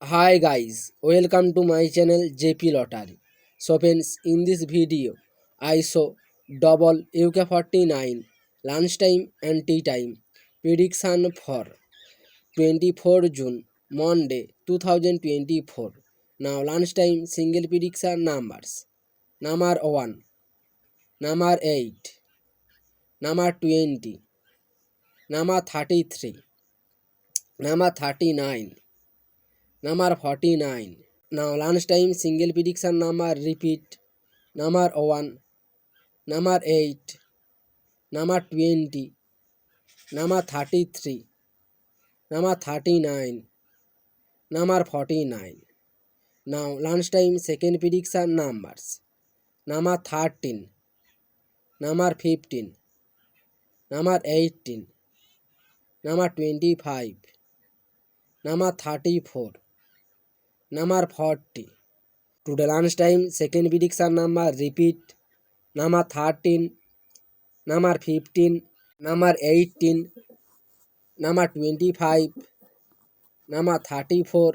Hi guys, welcome to my channel JP Lottery. So friends, in this video, I show double UK49 lunchtime and tea time prediction for 24 June Monday 2024. Now lunchtime single prediction numbers. Number 1, number 8, number 20, number 33, number 39, number 49. Now lunchtime single prediction number repeat. Number 1, number 8, number 20, number 33, number 39, number 49. Now lunchtime second prediction numbers. Number 13, number 15, number 18, number 25, number 34, number 40. Today lunchtime second prediction number repeat. Number 13, number 15, number 18, number 25, number 34,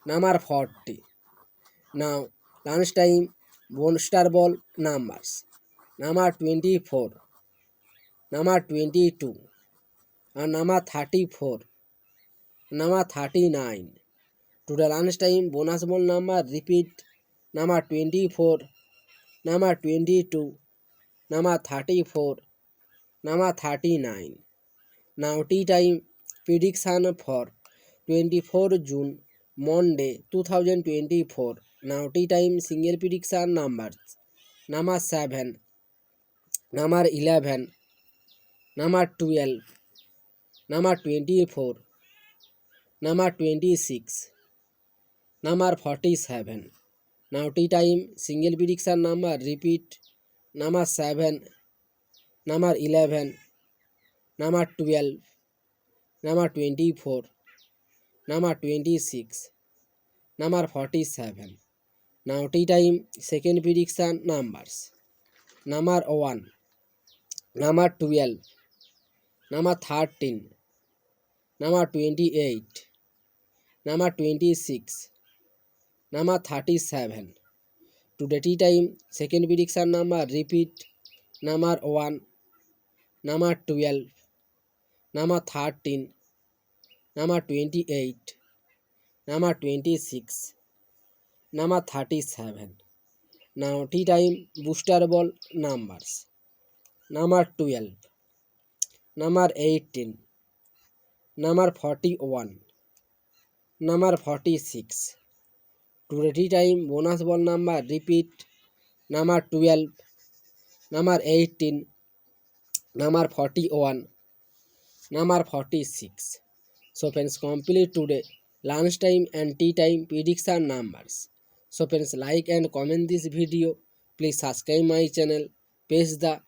number 40. Now lunchtime Monster Ball numbers. Number 24, number 22, and number 34, number 39. Today lunchtime bonus ball number repeat. Number 24, number 22, number 34, number 39. Now tea time prediction for 24 June Monday 2024. Now tea time single prediction numbers. Number 7, number 11, number 12, number 24, number 26, number 47. Now tea time single prediction number repeat. Number 7, number 11, number 12, number 24, number 26, number 47. Now tea time second prediction numbers. Number 1, number 12, number 13, number 28, number 26, number 37. Today tea time second prediction number repeat. Number 1, number 12, number 13, number 28, number 26, number 37. Now tea time booster ball numbers. Number 12, number 18, number 41, number 46. Today tea time bonus ball number repeat. Number 12, number 18, number 41, number 46. So friends, complete today lunchtime and tea time prediction numbers. So friends, like and comment this video. Please subscribe my channel. Press the